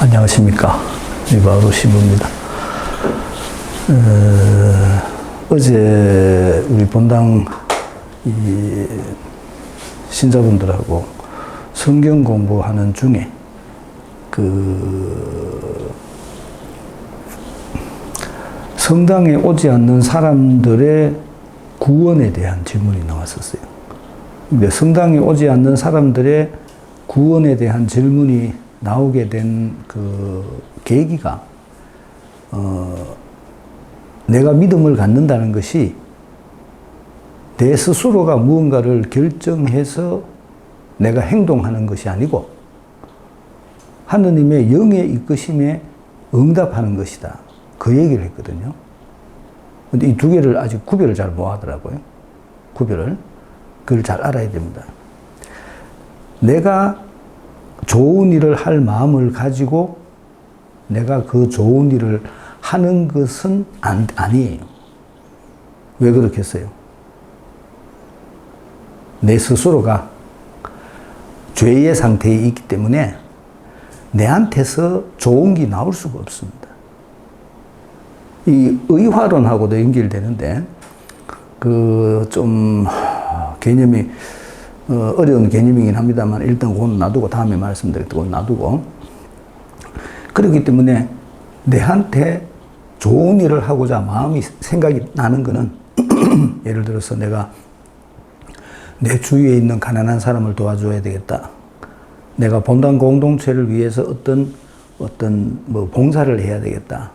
안녕하십니까. 리바우로 신부입니다. 어제 우리 본당 신자분들하고 성경 공부하는 중에 성당에 오지 않는 사람들의 구원에 대한 질문이 나왔었어요. 근데 성당에 오지 않는 사람들의 구원에 대한 질문이 나오게 된 계기가, 내가 믿음을 갖는다는 것이 내 스스로가 무언가를 결정해서 내가 행동하는 것이 아니고 하느님의 영의 이끄심에 응답하는 것이다. 그 얘기를 했거든요. 근데 이 두 개를 아직 구별을 잘 못 하더라고요. 구별을. 그걸 잘 알아야 됩니다. 내가 좋은 일을 할 마음을 가지고 내가 그 좋은 일을 하는 것은 아니에요. 왜 그렇겠어요? 내 스스로가 죄의 상태에 있기 때문에 내한테서 좋은 게 나올 수가 없습니다. 이 의화론하고도 연결되는데, 좀 개념이 어려운 개념이긴 합니다만 일단 그건 놔두고 다음에 말씀드릴게요. 그건 놔두고. 그렇기 때문에 내한테 좋은 일을 하고자 생각이 나는 거는 예를 들어서 내가 내 주위에 있는 가난한 사람을 도와줘야 되겠다. 내가 본당 공동체를 위해서 어떤 봉사를 해야 되겠다.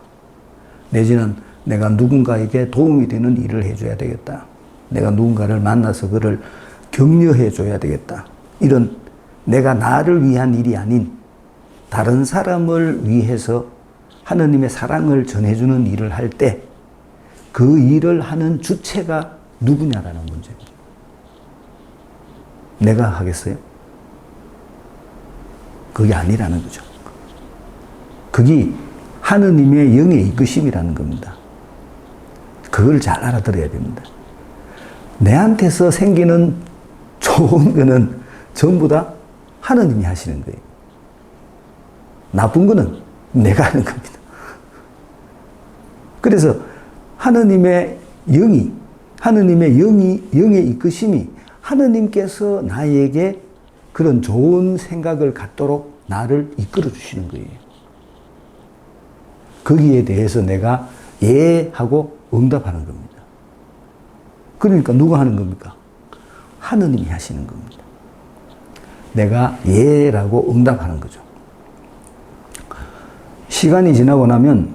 내지는 내가 누군가에게 도움이 되는 일을 해줘야 되겠다. 내가 누군가를 만나서 그를 격려해 줘야 되겠다. 이런 내가 나를 위한 일이 아닌 다른 사람을 위해서 하느님의 사랑을 전해주는 일을 할 때 그 일을 하는 주체가 누구냐라는 문제입니다. 내가 하겠어요? 그게 아니라는 거죠. 그게 하느님의 영의 이끄심이라는 겁니다. 그걸 잘 알아들어야 됩니다. 내한테서 생기는 좋은 거는 전부 다 하느님이 하시는 거예요. 나쁜 거는 내가 하는 겁니다. 그래서 하느님의 영의 이끄심이 하느님께서 나에게 그런 좋은 생각을 갖도록 나를 이끌어 주시는 거예요. 거기에 대해서 내가 예 하고 응답하는 겁니다. 그러니까 누가 하는 겁니까? 하느님이 하시는 겁니다. 내가 예라고 응답하는 거죠. 시간이 지나고 나면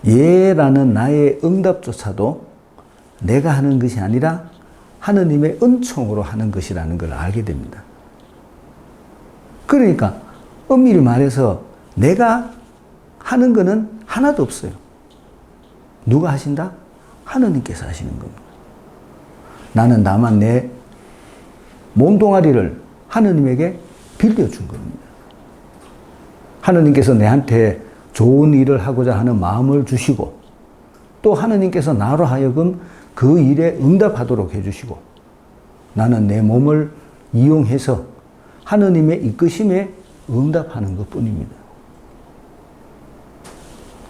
예라는 나의 응답조차도 내가 하는 것이 아니라 하느님의 은총으로 하는 것이라는 걸 알게 됩니다. 그러니까 엄밀히 말해서 내가 하는 거는 하나도 없어요. 누가 하신다? 하느님께서 하시는 겁니다. 나는 다만 내 몸뚱아리를 하느님에게 빌려준 겁니다. 하느님께서 내한테 좋은 일을 하고자 하는 마음을 주시고 또 하느님께서 나로 하여금 그 일에 응답하도록 해주시고 나는 내 몸을 이용해서 하느님의 이끄심에 응답하는 것 뿐입니다.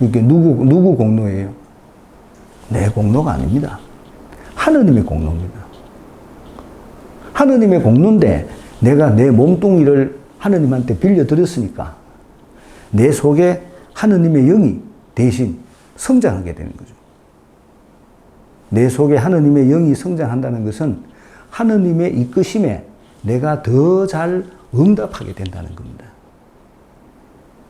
이게 누구 공로예요? 내 공로가 아닙니다. 하느님의 공로입니다. 하느님의 공로인데 내가 내 몸뚱이를 하느님한테 빌려드렸으니까 내 속에 하느님의 영이 대신 성장하게 되는 거죠. 내 속에 하느님의 영이 성장한다는 것은 하느님의 이끄심에 내가 더 잘 응답하게 된다는 겁니다.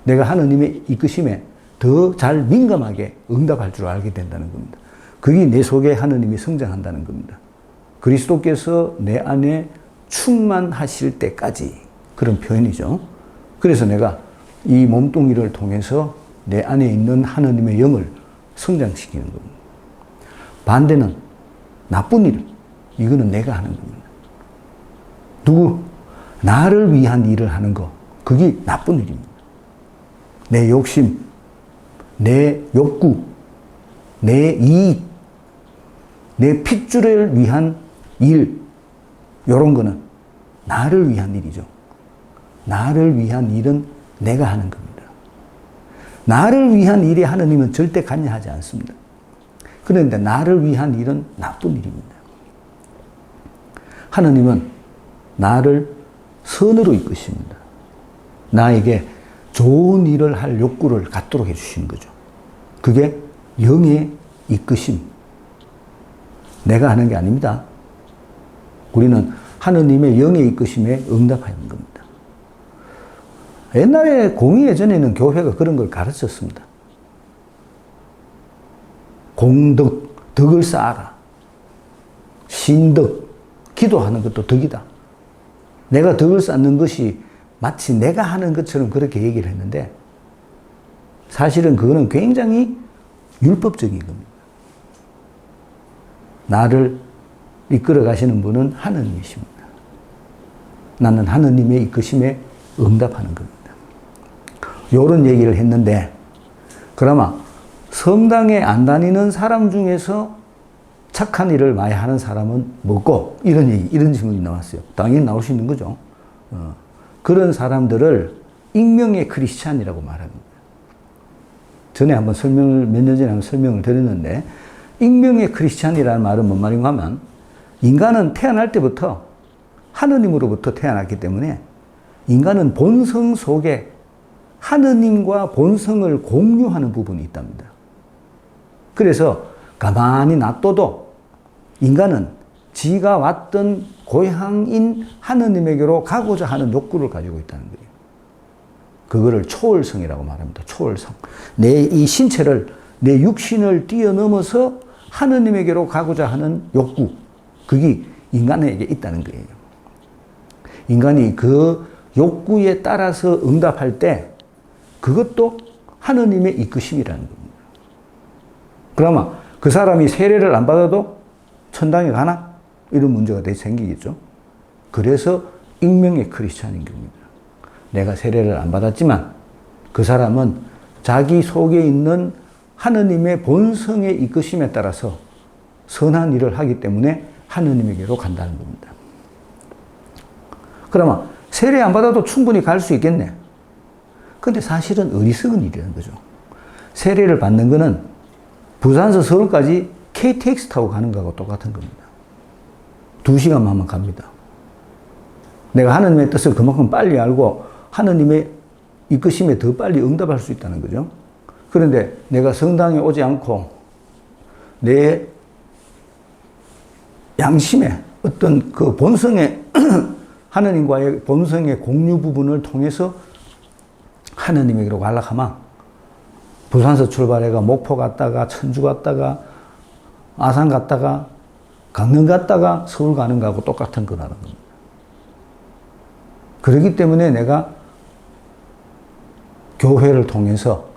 내가 하느님의 이끄심에 더 잘 민감하게 응답할 줄 알게 된다는 겁니다. 그게 내 속에 하느님이 성장한다는 겁니다. 그리스도께서 내 안에 충만하실 때까지 그런 표현이죠. 그래서 내가 이 몸뚱이를 통해서 내 안에 있는 하느님의 영을 성장시키는 겁니다. 반대는 나쁜 일, 이거는 내가 하는 겁니다. 나를 위한 일을 하는 거, 그게 나쁜 일입니다. 내 욕심, 내 욕구, 내 이익, 내 핏줄을 위한 일, 요런 거는 나를 위한 일이죠. 나를 위한 일은 내가 하는 겁니다. 나를 위한 일에 하느님은 절대 관여하지 않습니다. 그런데 나를 위한 일은 나쁜 일입니다. 하느님은 나를 선으로 이끄십니다. 나에게 좋은 일을 할 욕구를 갖도록 해주시는 거죠. 그게 영의 이끄심. 내가 하는 게 아닙니다. 우리는 하느님의 영의 이끄심에 응답하는 겁니다. 옛날에 공의예전에는 교회가 그런 걸 가르쳤습니다. 공덕, 덕을 쌓아라. 신덕, 기도하는 것도 덕이다. 내가 덕을 쌓는 것이 마치 내가 하는 것처럼 그렇게 얘기를 했는데 사실은 그거는 굉장히 율법적인 겁니다. 나를 이끌어 가시는 분은 하느님이십니다. 나는 하느님의 이끄심에 응답하는 겁니다. 이런 얘기를 했는데 그나마 성당에 안 다니는 사람 중에서 착한 일을 많이 하는 사람은 뭐고? 이런 얘기, 이런 질문이 나왔어요. 당연히 나올 수 있는 거죠. 그런 사람들을 익명의 크리스찬이라고 말합니다. 전에 한번 몇 년 전에 한번 설명을 드렸는데, 익명의 크리스찬이라는 말은 뭔 말인가 하면, 인간은 태어날 때부터 하느님으로부터 태어났기 때문에, 인간은 본성 속에 하느님과 본성을 공유하는 부분이 있답니다. 그래서 가만히 놔둬도 인간은 지가 왔던 고향인 하느님에게로 가고자 하는 욕구를 가지고 있다는 거예요. 그거를 초월성이라고 말합니다. 초월성. 내 이 신체를, 내 육신을 뛰어넘어서 하느님에게로 가고자 하는 욕구. 그게 인간에게 있다는 거예요. 인간이 그 욕구에 따라서 응답할 때 그것도 하느님의 이끄심이라는 겁니다. 그러면 그 사람이 세례를 안 받아도 천당에 가나? 이런 문제가 생기겠죠. 그래서 익명의 크리스찬인 겁니다. 내가 세례를 안 받았지만 그 사람은 자기 속에 있는 하느님의 본성의 이끄심에 따라서 선한 일을 하기 때문에 하느님에게로 간다는 겁니다. 그러면 세례 안 받아도 충분히 갈 수 있겠네. 근데 사실은 어리석은 일이라는 거죠. 세례를 받는 거는 부산에서 서울까지 KTX 타고 가는 거하고 똑같은 겁니다. 2시간만 하면 갑니다. 내가 하느님의 뜻을 그만큼 빨리 알고 하느님의 이끄심에 더 빨리 응답할 수 있다는 거죠. 그런데 내가 성당에 오지 않고 내 양심에 어떤 그 본성의 하느님과의 본성의 공유 부분을 통해서 하느님에게로 가려고 하면 부산에서 출발해가 목포 갔다가 천주 갔다가 아산 갔다가 강릉 갔다가 서울 가는 거하고 똑같은 거라는 겁니다. 그렇기 때문에 내가 교회를 통해서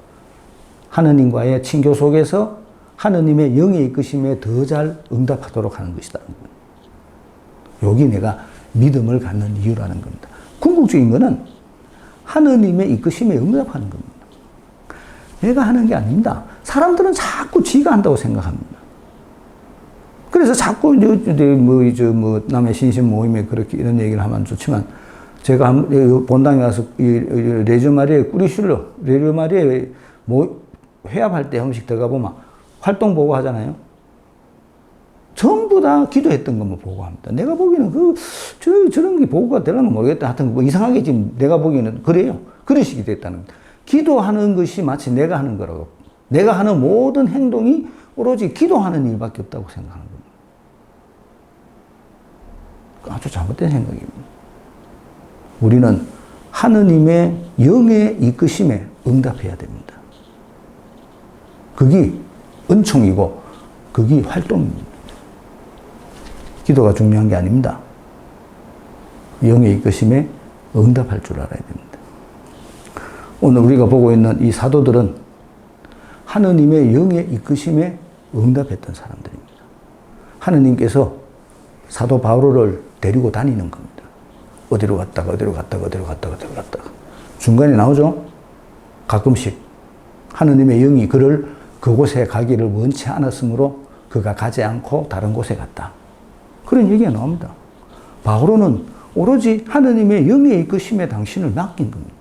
하느님과의 친교 속에서 하느님의 영의 이끄심에 더 잘 응답하도록 하는 것이다. 여기 내가 믿음을 갖는 이유라는 겁니다. 궁극적인 것은 하느님의 이끄심에 응답하는 겁니다. 내가 하는 게 아닙니다. 사람들은 자꾸 지가 한다고 생각합니다. 그래서 자꾸 남의 신신 모임에 그렇게 이런 얘기를 하면 좋지만 제가 본당에 가서 레저 마리에 꾸리슐러, 레저 마리에 회합할 때 한 번씩 들어가 보면 활동 보고 하잖아요. 전부 다 기도했던 것만 보고합니다. 내가 보기에는 저런 게 보고가 되려면 모르겠다. 하여튼 뭐 이상하게 지금 내가 보기에는 그래요. 그러시게 됐다는 겁니다. 기도하는 것이 마치 내가 하는 거라고. 내가 하는 모든 행동이 오로지 기도하는 일밖에 없다고 생각하는 겁니다. 아주 잘못된 생각입니다. 우리는 하느님의 영의 이끄심에 응답해야 됩니다. 그게 은총이고 그게 활동입니다. 기도가 중요한 게 아닙니다. 영의 이끄심에 응답할 줄 알아야 됩니다. 오늘 우리가 보고 있는 이 사도들은 하느님의 영의 이끄심에 응답했던 사람들입니다. 하느님께서 사도 바울을 데리고 다니는 겁니다. 어디로 갔다가 어디로 갔다가 어디로 갔다가 어디로 갔다가 중간에 나오죠. 가끔씩 하느님의 영이 그를 그곳에 가기를 원치 않았으므로 그가 가지 않고 다른 곳에 갔다. 그런 얘기가 나옵니다. 바오로는 오로지 하느님의 영의 이끄심에 당신을 맡긴 겁니다.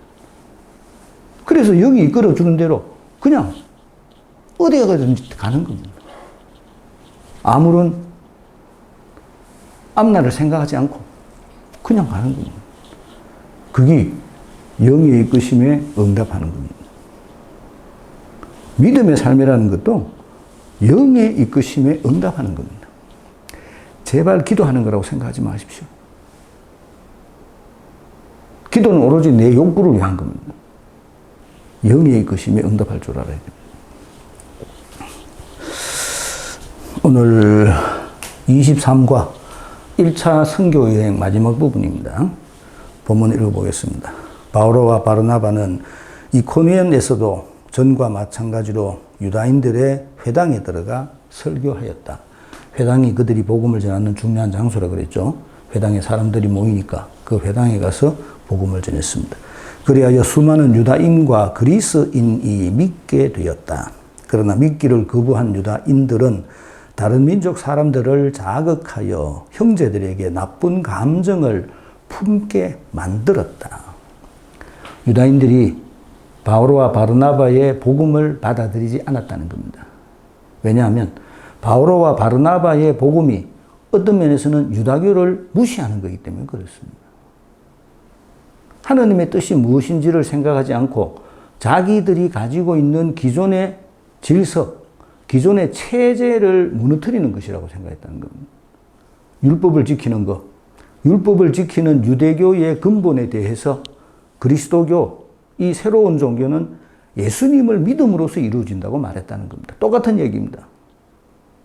그래서 영이 이끌어주는 대로 그냥 어디에 가든지 가는 겁니다. 아무런 앞날을 생각하지 않고 그냥 가는 겁니다. 그게 영의 이끄심에 응답하는 겁니다. 믿음의 삶이라는 것도 영의 이끄심에 응답하는 겁니다. 제발 기도하는 거라고 생각하지 마십시오. 기도는 오로지 내 욕구를 위한 겁니다. 영의 이끄심에 응답할 줄 알아야 됩니다. 오늘 23과 1차 선교여행 마지막 부분입니다. 본문 읽어보겠습니다. 바오로와 바르나바는 이코니온에서도 전과 마찬가지로 유다인들의 회당에 들어가 설교하였다. 회당이 그들이 복음을 전하는 중요한 장소라 그랬죠. 회당에 사람들이 모이니까 그 회당에 가서 복음을 전했습니다. 그리하여 수많은 유다인과 그리스인이 믿게 되었다. 그러나 믿기를 거부한 유다인들은 다른 민족 사람들을 자극하여 형제들에게 나쁜 감정을 품게 만들었다. 유다인들이 바오로와 바르나바의 복음을 받아들이지 않았다는 겁니다. 왜냐하면 바오로와 바르나바의 복음이 어떤 면에서는 유다교를 무시하는 것이기 때문에 그렇습니다. 하느님의 뜻이 무엇인지를 생각하지 않고 자기들이 가지고 있는 기존의 질서, 기존의 체제를 무너뜨리는 것이라고 생각했다는 겁니다. 율법을 지키는 것, 율법을 지키는 유대교의 근본에 대해서 그리스도교, 이 새로운 종교는 예수님을 믿음으로써 이루어진다고 말했다는 겁니다. 똑같은 얘기입니다.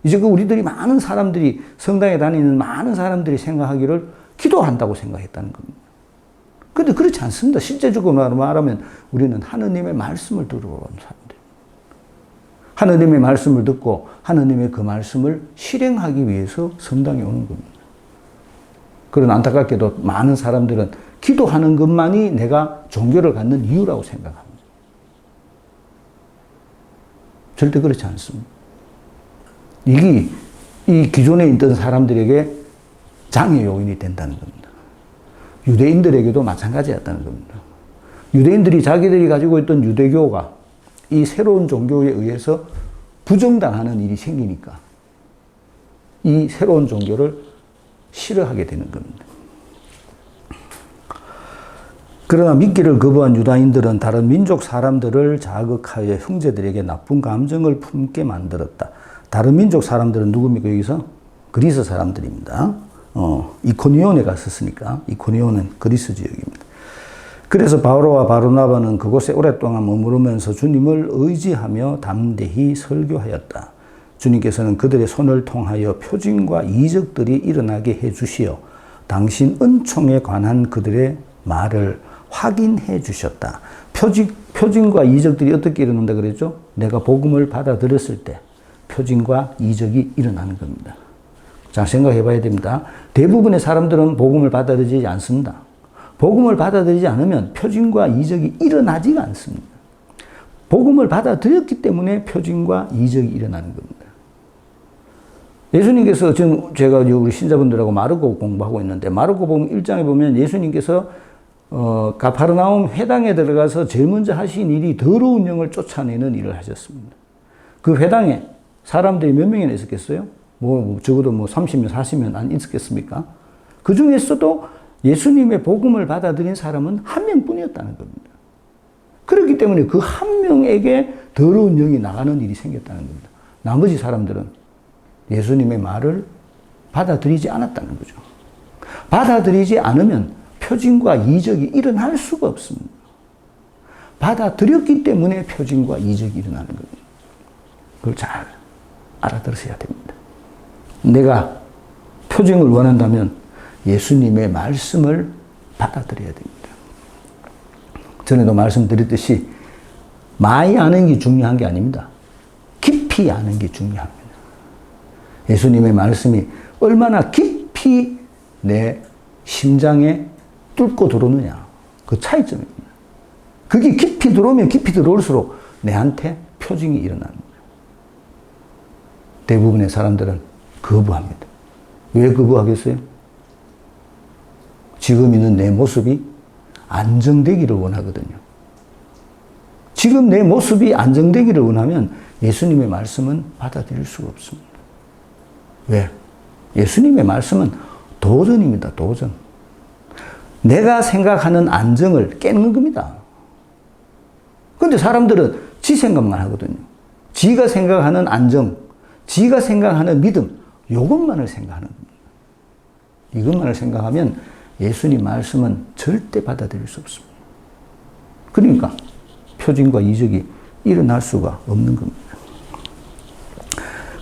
이제 그 우리들이 많은 사람들이 성당에 다니는 많은 사람들이 생각하기를 기도한다고 생각했다는 겁니다. 그런데 그렇지 않습니다. 실제적으로 말하면 우리는 하느님의 말씀을 들으러 온 사람들. 하느님의 말씀을 듣고 하느님의 그 말씀을 실행하기 위해서 성당에 오는 겁니다. 그런 안타깝게도 많은 사람들은 기도하는 것만이 내가 종교를 갖는 이유라고 생각합니다. 절대 그렇지 않습니다. 이게 이 기존에 있던 사람들에게 장애 요인이 된다는 겁니다. 유대인들에게도 마찬가지였다는 겁니다. 유대인들이 자기들이 가지고 있던 유대교가 이 새로운 종교에 의해서 부정당하는 일이 생기니까 이 새로운 종교를 싫어하게 되는 겁니다. 그러나 믿기를 거부한 유다인들은 다른 민족 사람들을 자극하여 형제들에게 나쁜 감정을 품게 만들었다. 다른 민족 사람들은 누굽니까? 여기서 그리스 사람들입니다. 이코니온에 갔었으니까 이코니온은 그리스 지역입니다. 그래서 바오로와 바르나바는 그곳에 오랫동안 머무르면서 주님을 의지하며 담대히 설교하였다. 주님께서는 그들의 손을 통하여 표징과 이적들이 일어나게 해주시어 당신 은총에 관한 그들의 말을 확인해 주셨다. 표징과 이적들이 어떻게 일어난다 그랬죠? 내가 복음을 받아들였을 때 표징과 이적이 일어나는 겁니다. 자, 생각해 봐야 됩니다. 대부분의 사람들은 복음을 받아들이지 않습니다. 복음을 받아들이지 않으면 표징과 이적이 일어나지가 않습니다. 복음을 받아들였기 때문에 표징과 이적이 일어나는 겁니다. 예수님께서 지금 제가 우리 신자분들하고 마르고 공부하고 있는데 마르고 복음 1장에 보면 예수님께서 가파르나움 회당에 들어가서 제일 먼저 하신 일이 더러운 영을 쫓아내는 일을 하셨습니다. 그 회당에 사람들이 몇 명이나 있었겠어요? 적어도 30명, 40명 안 있었겠습니까? 그 중에서도 예수님의 복음을 받아들인 사람은 한 명뿐이었다는 겁니다. 그렇기 때문에 그 한 명에게 더러운 영이 나가는 일이 생겼다는 겁니다. 나머지 사람들은 예수님의 말을 받아들이지 않았다는 거죠. 받아들이지 않으면 표징과 이적이 일어날 수가 없습니다. 받아들였기 때문에 표징과 이적이 일어나는 겁니다. 그걸 잘 알아들으셔야 됩니다. 내가 표징을 원한다면 예수님의 말씀을 받아들여야 됩니다. 전에도 말씀드렸듯이 많이 아는 게 중요한 게 아닙니다. 깊이 아는 게 중요합니다. 예수님의 말씀이 얼마나 깊이 내 심장에 뚫고 들어오느냐. 그 차이점입니다. 그게 깊이 들어오면 깊이 들어올수록 내한테 표징이 일어납니다. 대부분의 사람들은 거부합니다. 왜 거부하겠어요? 지금 있는 내 모습이 안정되기를 원하거든요. 지금 내 모습이 안정되기를 원하면 예수님의 말씀은 받아들일 수가 없습니다. 왜? 예수님의 말씀은 도전입니다. 도전. 내가 생각하는 안정을 깨는 겁니다. 그런데 사람들은 지 생각만 하거든요. 지가 생각하는 안정, 지가 생각하는 믿음, 이것만을 생각하는 겁니다. 이것만을 생각하면 예수님 말씀은 절대 받아들일 수 없습니다. 그러니까 표징과 이적이 일어날 수가 없는 겁니다.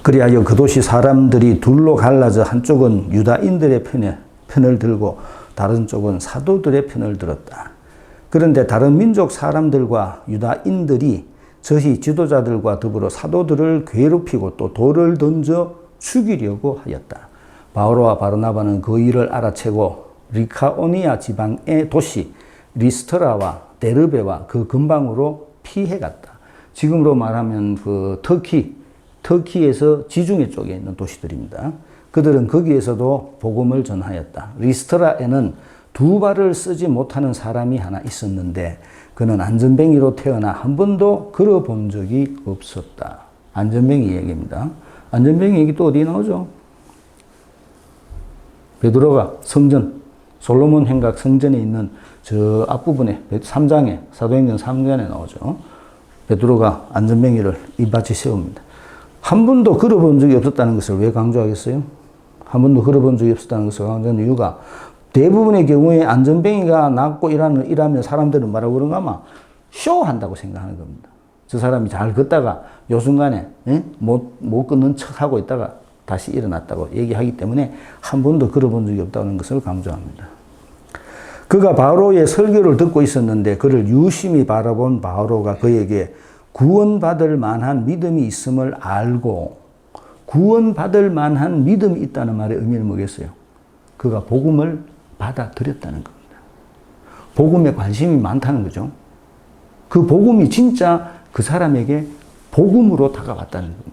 그리하여 그 도시 사람들이 둘로 갈라져 한쪽은 유다인들의 편을 들고 다른 쪽은 사도들의 편을 들었다. 그런데 다른 민족 사람들과 유다인들이 저희 지도자들과 더불어 사도들을 괴롭히고 또 돌을 던져 죽이려고 하였다. 바오로와 바르나바는 그 일을 알아채고 리카오니아 지방의 도시 리스트라와 데르베와 그 근방으로 피해갔다. 지금으로 말하면 그 터키에서 지중해 쪽에 있는 도시들입니다. 그들은 거기에서도 복음을 전하였다. 리스트라에는 두 발을 쓰지 못하는 사람이 하나 있었는데 그는 안전뱅이로 태어나 한 번도 걸어본 적이 없었다. 안전뱅이 얘기입니다. 안전뱅이 얘기 또 어디에 나오죠? 베드로가 성전, 솔로몬 행각 성전에 있는 저 앞부분에 3장에 사도행전 3장에 나오죠. 베드로가 안전뱅이를 이밭에 세웁니다. 한 번도 걸어본 적이 없었다는 것을 왜 강조하겠어요? 한 번도 걸어본 적이 없었다는 것을 강조하는 이유가 대부분의 경우에 안전뱅이가 낫고 일하면 사람들은 뭐라고 그런가 아마 쇼한다고 생각하는 겁니다. 저 사람이 잘 걷다가 요 순간에 못 걷는 척하고 있다가 다시 일어났다고 얘기하기 때문에 한 번도 걸어본 적이 없다는 것을 강조합니다. 그가 바오로의 설교를 듣고 있었는데 그를 유심히 바라본 바오로가 그에게 구원받을 만한 믿음이 있음을 알고 구원받을 만한 믿음이 있다는 말의 의미는 뭐겠어요? 그가 복음을 받아들였다는 겁니다. 복음에 관심이 많다는 거죠. 그 복음이 진짜 그 사람에게 복음으로 다가왔다는 겁니다.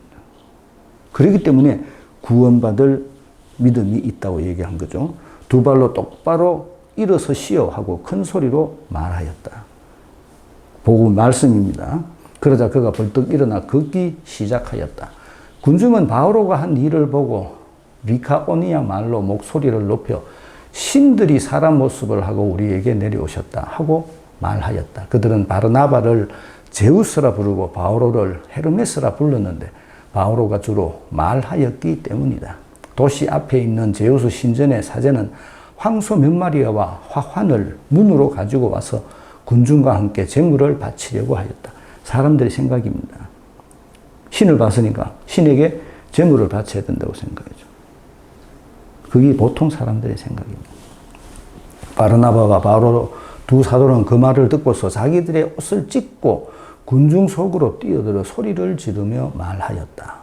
그렇기 때문에 구원받을 믿음이 있다고 얘기한 거죠. 두 발로 똑바로 일어서시오 하고 큰 소리로 말하였다. 복음 말씀입니다. 그러자 그가 벌떡 일어나 걷기 시작하였다. 군중은 바오로가 한 일을 보고 리카오니아 말로 목소리를 높여 신들이 사람 모습을 하고 우리에게 내려오셨다 하고 말하였다. 그들은 바르나바를 제우스라 부르고 바오로를 헤르메스라 불렀는데 바오로가 주로 말하였기 때문이다. 도시 앞에 있는 제우스 신전의 사제는 황소 몇 마리와 화환을 문으로 가지고 와서 군중과 함께 제물을 바치려고 하였다. 사람들의 생각입니다. 신을 봤으니까 신에게 제물을 바쳐야 된다고 생각하죠. 그게 보통 사람들의 생각입니다. 바르나바와 바오로 두 사도는 그 말을 듣고서 자기들의 옷을 찢고 군중 속으로 뛰어들어 소리를 지르며 말하였다.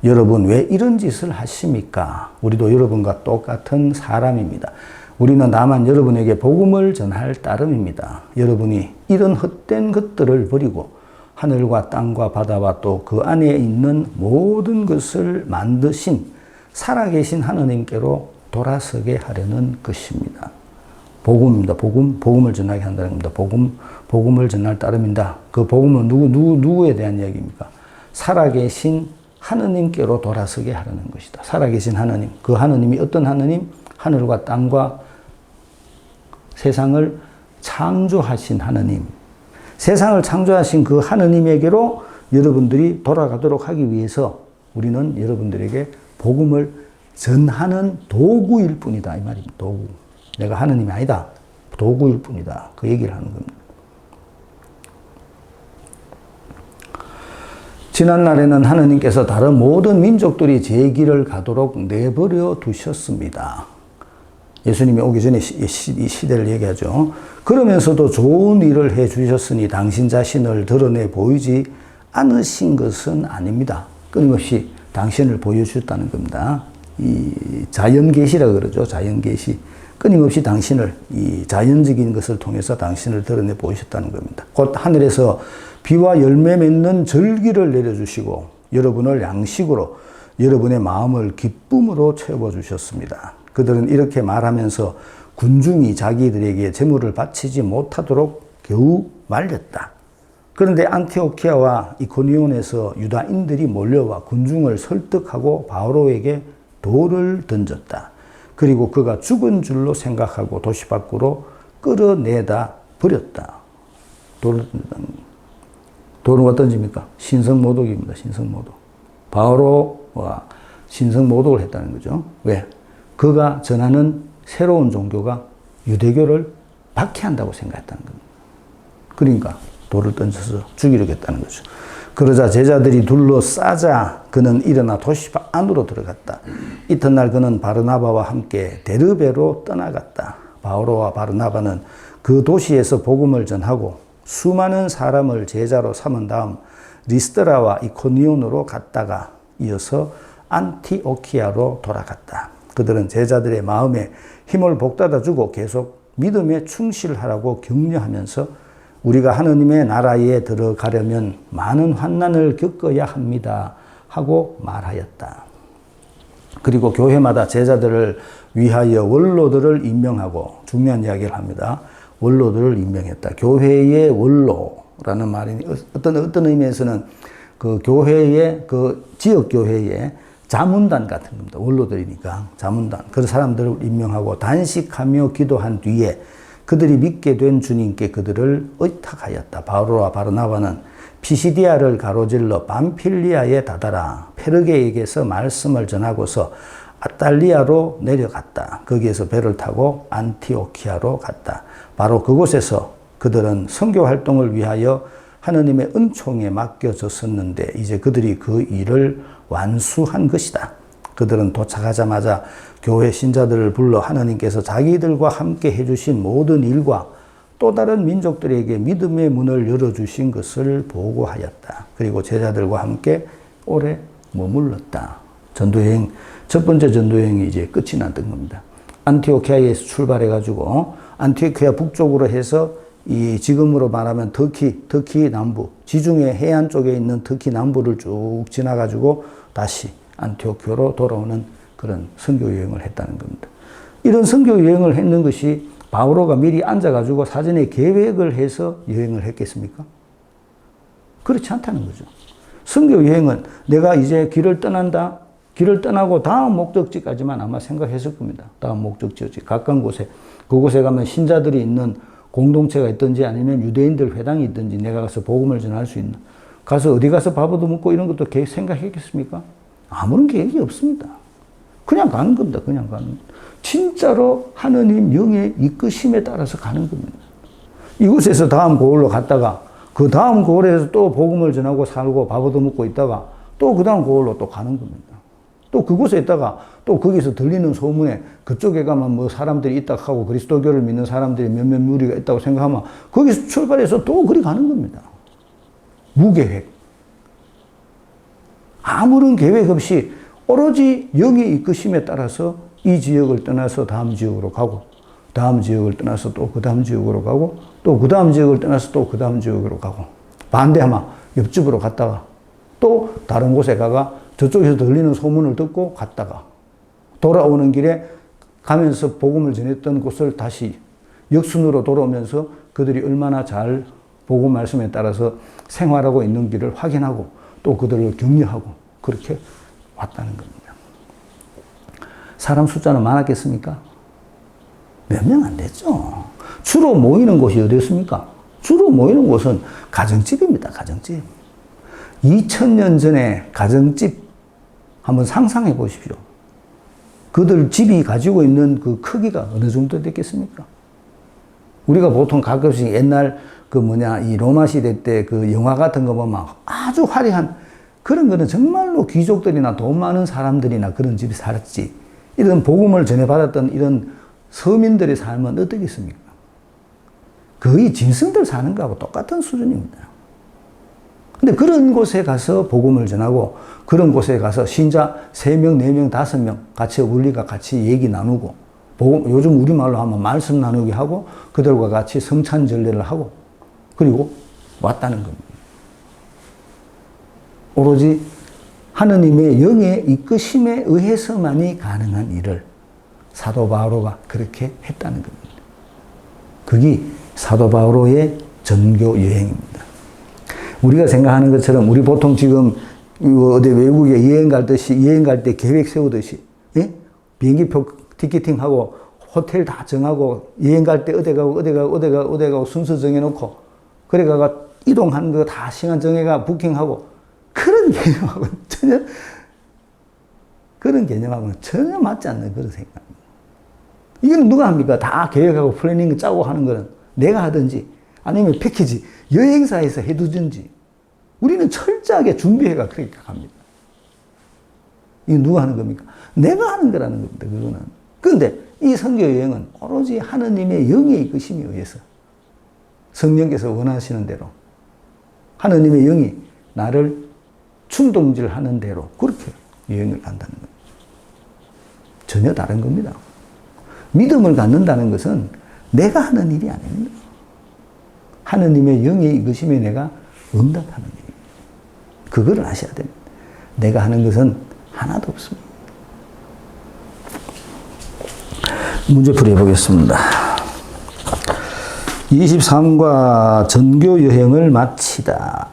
여러분 왜 이런 짓을 하십니까? 우리도 여러분과 똑같은 사람입니다. 우리는 다만 여러분에게 복음을 전할 따름입니다. 여러분이 이런 헛된 것들을 버리고 하늘과 땅과 바다와 또 그 안에 있는 모든 것을 만드신 살아계신 하느님께로 돌아서게 하려는 것입니다. 복음입니다. 복음을 전하게 한다는 겁니다. 복음을 전할 따름입니다. 그 복음은 누구에 대한 이야기입니까? 살아계신 하느님께로 돌아서게 하려는 것이다. 살아계신 하느님. 그 하느님이 어떤 하느님? 하늘과 땅과 세상을 창조하신 하느님. 세상을 창조하신 그 하느님에게로 여러분들이 돌아가도록 하기 위해서 우리는 여러분들에게 복음을 전하는 도구일 뿐이다. 이 말입니다. 도구. 내가 하느님이 아니다. 도구일 뿐이다. 그 얘기를 하는 겁니다. 지난날에는 하느님께서 다른 모든 민족들이 제 길을 가도록 내버려 두셨습니다. 예수님이 오기 전에 이 시대를 얘기하죠. 그러면서도 좋은 일을 해 주셨으니 당신 자신을 드러내 보이지 않으신 것은 아닙니다. 끊임없이 당신을 보여주셨다는 겁니다. 이 자연계시라고 그러죠. 자연계시. 끊임없이 당신을 이 자연적인 것을 통해서 당신을 드러내 보이셨다는 겁니다. 곧 하늘에서 비와 열매 맺는 절기를 내려주시고 여러분을 양식으로 여러분의 마음을 기쁨으로 채워주셨습니다. 그들은 이렇게 말하면서 군중이 자기들에게 제물을 바치지 못하도록 겨우 말렸다. 그런데 안티오키아와 이코니온에서 유다인들이 몰려와 군중을 설득하고 바오로에게 돌을 던졌다. 그리고 그가 죽은 줄로 생각하고 도시 밖으로 끌어내다 버렸다. 돌은 어떤지입니까? 신성모독입니다. 신성모독. 바오로와 신성모독을 했다는 거죠. 왜? 그가 전하는 새로운 종교가 유대교를 박해한다고 생각했다는 겁니다. 그러니까 돌을 던져서 죽이려고 했다는 거죠. 그러자 제자들이 둘러싸자 그는 일어나 도시 안으로 들어갔다. 이튿날 그는 바르나바와 함께 데르베로 떠나갔다. 바오로와 바르나바는 그 도시에서 복음을 전하고 수많은 사람을 제자로 삼은 다음 리스드라와 이코니온으로 갔다가 이어서 안티오키아로 돌아갔다. 그들은 제자들의 마음에 힘을 복받아 주고 계속 믿음에 충실하라고 격려하면서 우리가 하느님의 나라에 들어가려면 많은 환난을 겪어야 합니다 하고 말하였다. 그리고 교회마다 제자들을 위하여 원로들을 임명하고 중요한 이야기를 합니다. 원로들을 임명했다. 교회의 원로라는 말이 어떤 의미에서는 그 교회의 그 지역 교회의 자문단 같은 겁니다. 원로들이니까 자문단. 그 사람들을 임명하고 단식하며 기도한 뒤에 그들이 믿게 된 주님께 그들을 의탁하였다. 바오로와 바르나바는 피시디아를 가로질러 밤필리아에 다다라 페르게에게서 말씀을 전하고서 아탈리아로 내려갔다. 거기에서 배를 타고 안티오키아로 갔다. 바로 그곳에서 그들은 선교 활동을 위하여 하느님의 은총에 맡겨졌었는데 이제 그들이 그 일을 완수한 것이다. 그들은 도착하자마자 교회 신자들을 불러 하느님께서 자기들과 함께 해주신 모든 일과 또 다른 민족들에게 믿음의 문을 열어주신 것을 보고하였다. 그리고 제자들과 함께 오래 머물렀다. 전도여행, 첫 번째 전도여행이 이제 끝이 났던 겁니다. 안티오키아에서 출발해가지고 안티오키아 북쪽으로 해서 이 지금으로 말하면 터키 남부, 지중해 해안 쪽에 있는 터키 남부를 쭉 지나가지고 다시 안티오키아로 돌아오는 그런 선교 여행을 했다는 겁니다. 이런 선교 여행을 했는 것이 바오로가 미리 앉아가지고 사전에 계획을 해서 여행을 했겠습니까? 그렇지 않다는 거죠. 선교 여행은 내가 이제 길을 떠난다. 길을 떠나고 다음 목적지까지만 아마 생각했을 겁니다. 다음 목적지였지. 가까운 곳에. 그곳에 가면 신자들이 있는 공동체가 있든지 아니면 유대인들 회당이 있든지 내가 가서 복음을 전할 수 있는. 가서 어디 가서 밥 얻어먹고 이런 것도 계획 생각했겠습니까? 아무런 계획이 없습니다. 그냥 가는 겁니다. 그냥 가는 겁니다. 진짜로 하느님 영의 이끄심에 따라서 가는 겁니다. 이곳에서 다음 고을로 갔다가 그 다음 고을에서 또 복음을 전하고 살고 밥 얻어먹고 있다가 또 그 다음 고을로 또 가는 겁니다. 또 그곳에 있다가 또 거기서 들리는 소문에 그쪽에 가면 뭐 사람들이 있다 하고 그리스도교를 믿는 사람들이 몇몇 무리가 있다고 생각하면 거기서 출발해서 또 그리 가는 겁니다. 무계획. 아무런 계획 없이 오로지 영의 이끄심에 따라서 이 지역을 떠나서 다음 지역으로 가고 다음 지역을 떠나서 또 그 다음 지역으로 가고 또 그 다음 지역을 떠나서 또 그 다음 지역으로 가고 반대하면 옆집으로 갔다가 또 다른 곳에 가가 저쪽에서 들리는 소문을 듣고 갔다가 돌아오는 길에 가면서 복음을 전했던 곳을 다시 역순으로 돌아오면서 그들이 얼마나 잘 복음 말씀에 따라서 생활하고 있는 길을 확인하고 또 그들을 격려하고 그렇게 왔다는 겁니다. 사람 숫자는 많았겠습니까? 몇 명 안 됐죠. 주로 모이는 곳이 어디였습니까? 주로 모이는 곳은 가정집입니다. 가정집. 2000년 전에 가정집 한번 상상해 보십시오. 그들 집이 가지고 있는 그 크기가 어느 정도 됐겠습니까? 우리가 보통 가끔씩 옛날 이 로마 시대 때 그 영화 같은 거 보면 아주 화려한 그런 거는 정말로 귀족들이나 돈 많은 사람들이나 그런 집이 살았지. 이런 복음을 전해받았던 이런 서민들의 삶은 어떻겠습니까? 거의 짐승들 사는 거하고 똑같은 수준입니다. 근데 그런 곳에 가서 복음을 전하고 그런 곳에 가서 신자 3명, 4명, 5명 같이 우리가 같이 얘기 나누고 요즘 우리말로 하면 말씀 나누기 하고 그들과 같이 성찬절례를 하고 그리고 왔다는 겁니다. 오로지 하느님의 영의 이끄심에 의해서만이 가능한 일을 사도 바오로가 그렇게 했다는 겁니다. 그게 사도 바오로의 전교 여행입니다. 우리가 생각하는 것처럼 우리 보통 지금 어디 외국에 여행 갈 때 계획 세우듯이, 예? 비행기표 티켓팅하고 호텔 다 정하고 여행 갈 때 어디 가고 순서 정해놓고 그래가 이동하는 거 다 시간 정해가 부킹하고 그런 개념하고는 전혀 맞지 않는 그런 생각입니다. 이건 누가 합니까? 다 계획하고 플래닝 짜고 하는 거는 내가 하든지 아니면 패키지 여행사에서 해두든지 우리는 철저하게 준비해가 그렇게 합니다. 이거 누가 하는 겁니까? 내가 하는 거라는 겁니다. 그거는. 그런데 이 선교 여행은 오로지 하느님의 영의 이끄심에 의해서 성령께서 원하시는 대로 하느님의 영이 나를 충동질하는 대로 그렇게 여행을 간다는 겁니다. 전혀 다른 겁니다. 믿음을 갖는다는 것은 내가 하는 일이 아닙니다. 하느님의 영의 이끄심에 내가 응답하는 일입니다. 그거를 아셔야 됩니다. 내가 하는 것은 하나도 없습니다. 문제풀이 해보겠습니다. 23과 전교 여행을 마치다.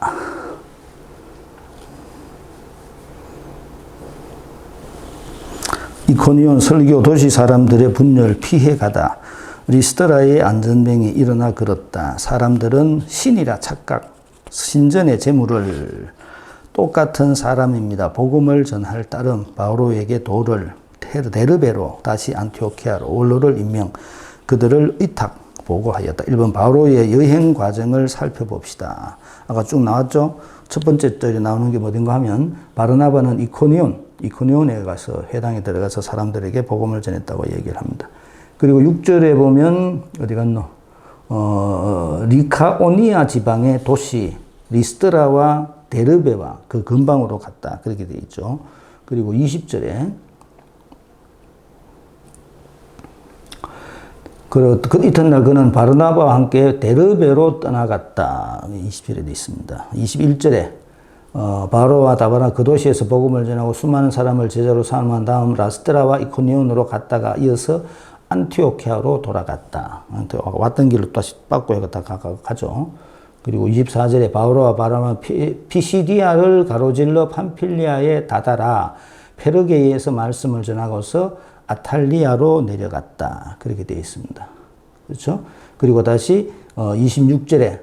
이코니온 설교 도시 사람들의 분열 피해가다. 리스드라의 안전병이 일어나 걸었다. 사람들은 신이라 착각. 신전의 재물을 똑같은 사람입니다. 복음을 전할 따름 바오로에게 돌을 데르베로 다시 안티오키아로 원로를 임명 그들을 의탁 보고하였다. 1번 바오로의 여행 과정을 살펴봅시다. 아까 쭉 나왔죠. 첫 번째 절에 나오는 게 뭐든가 하면 바르나바는 이코니온에 가서 회당에 들어가서 사람들에게 복음을 전했다고 얘기를 합니다. 그리고 6절에 보면 어디 갔노? 리카오니아 지방의 도시 리스드라와 데르베와 그 근방으로 갔다. 그렇게 되어 있죠. 그리고 20절에 그 이튿날 그는 바르나바와 함께 데르베로 떠나갔다. 20절에 되어 있습니다. 21절에 바로와 다바나 그 도시에서 복음을 전하고 수많은 사람을 제자로 삼은 다음 라스드라와 이코니온으로 갔다가 이어서 안티오키아로 돌아갔다. 왔던 길로 다시 빠꾸에 가죠. 그리고 24절에 바오로와 바라마 피시디아를 가로질러 팜필리아에 다다라 페르게이에서 말씀을 전하고서 아탈리아로 내려갔다. 그렇게 되어 있습니다. 그렇죠? 그리고 다시 26절에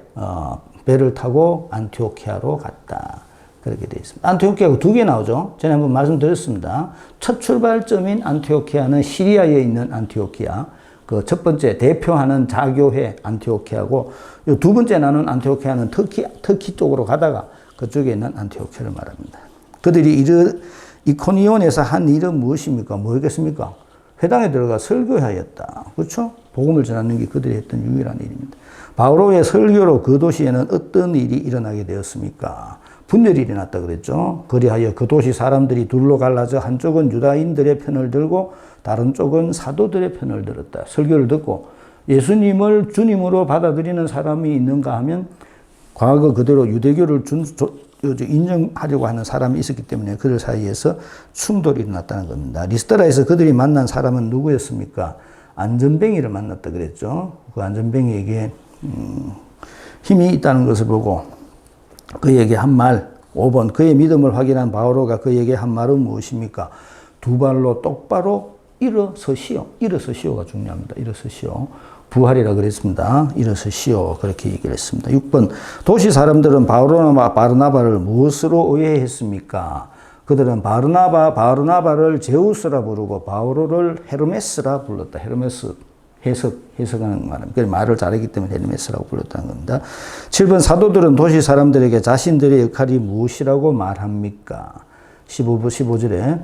배를 타고 안티오키아로 갔다. 그렇게 되어 있습니다. 안티오키아가 두 개 나오죠. 전에 한번 말씀드렸습니다. 첫 출발점인 안티오키아는 시리아에 있는 안티오키아. 그 첫 번째 대표하는 자교회 안티오키아고 이 두 번째 나눈 안티오키아는 터키 쪽으로 가다가 그쪽에 있는 안티오키아를 말합니다. 그들이 이코니온에서 한 일은 무엇입니까? 뭐겠습니까? 회당에 들어가 설교하였다. 그렇죠? 복음을 전하는 게 그들이 했던 유일한 일입니다. 바오로의 설교로 그 도시에는 어떤 일이 일어나게 되었습니까? 분열이 일어났다 그랬죠. 그리하여 그 도시 사람들이 둘로 갈라져 한쪽은 유다인들의 편을 들고 다른 쪽은 사도들의 편을 들었다. 설교를 듣고 예수님을 주님으로 받아들이는 사람이 있는가 하면 과거 그대로 유대교를 인정하려고 하는 사람이 있었기 때문에 그들 사이에서 충돌이 일어났다는 겁니다. 리스드라에서 그들이 만난 사람은 누구였습니까? 안전뱅이를 만났다 그랬죠. 그 안전뱅이에게 힘이 있다는 것을 보고 그에게 한 말, 5번 그의 믿음을 확인한 바오로가 그에게 한 말은 무엇입니까? 두 발로 똑바로 일어서시오. 일어서시오가 중요합니다. 일어서시오. 부활이라 그랬습니다. 일어서시오. 그렇게 얘기를 했습니다. 6번 도시 사람들은 바오로나 바르나바를 무엇으로 오해했습니까? 그들은 바르나바를 제우스라 부르고 바오로를 헤르메스라 불렀다. 헤르메스 해석하는 말입니다. 말을 잘하기 때문에 헤르메스라고 불렀다는 겁니다. 7번 사도들은 도시 사람들에게 자신들의 역할이 무엇이라고 말합니까? 15절에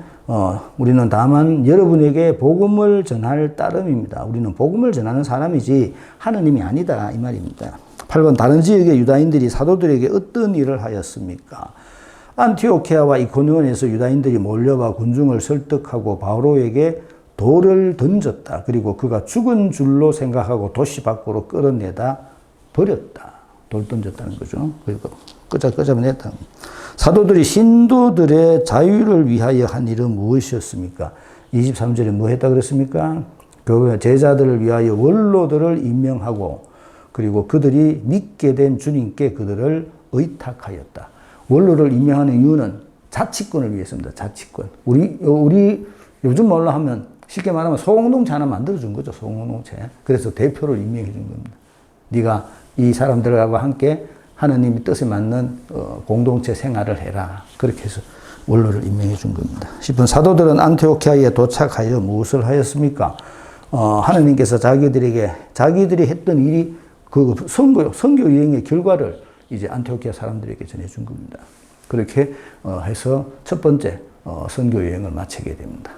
우리는 다만 여러분에게 복음을 전할 따름입니다. 우리는 복음을 전하는 사람이지 하느님이 아니다 이 말입니다. 8번 다른 지역의 유다인들이 사도들에게 어떤 일을 하였습니까? 안티오키아와 이코니온에서 유다인들이 몰려와 군중을 설득하고 바오로에게 돌을 던졌다. 그리고 그가 죽은 줄로 생각하고 도시 밖으로 끌어내다 버렸다. 돌 던졌다는 거죠. 그리고 끄잡냈다. 사도들이 신도들의 자유를 위하여 한 일은 무엇이었습니까? 23절에 뭐 했다 그랬습니까? 그 제자들을 위하여 원로들을 임명하고 그리고 그들이 믿게 된 주님께 그들을 의탁하였다. 원로를 임명하는 이유는 자치권을 위해서입니다. 자치권. 우리 요즘 말로 하면 쉽게 말하면 소공동체 하나 만들어준 거죠. 소공동체. 그래서 대표를 임명해 준 겁니다. 네가 이 사람들하고 함께 하느님의 뜻에 맞는 공동체 생활을 해라. 그렇게 해서 원로를 임명해 준 겁니다. 10분 사도들은 안티오키아에 도착하여 무엇을 하였습니까? 하느님께서 자기들이 했던 일이 그 선교 여행의 결과를 이제 안티오키아 사람들에게 전해준 겁니다. 그렇게 해서 첫 번째 선교 여행을 마치게 됩니다.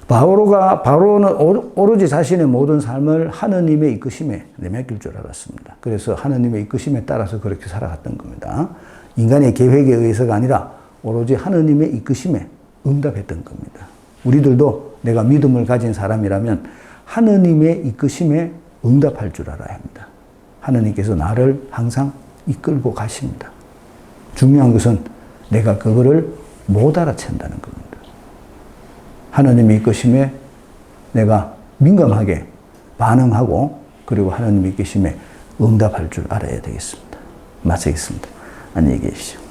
바로는 오로지 자신의 모든 삶을 하느님의 이끄심에 내맡길 줄 알았습니다. 그래서 하느님의 이끄심에 따라서 그렇게 살아갔던 겁니다. 인간의 계획에 의해서가 아니라 오로지 하느님의 이끄심에 응답했던 겁니다. 우리들도 내가 믿음을 가진 사람이라면 하느님의 이끄심에 응답할 줄 알아야 합니다. 하느님께서 나를 항상 이끌고 가십니다. 중요한 것은 내가 그거를 못 알아챈다는 겁니다. 하느님의 이끄심에 내가 민감하게 반응하고 그리고 하느님의 이끄심에 응답할 줄 알아야 되겠습니다. 마치겠습니다. 안녕히 계십시오.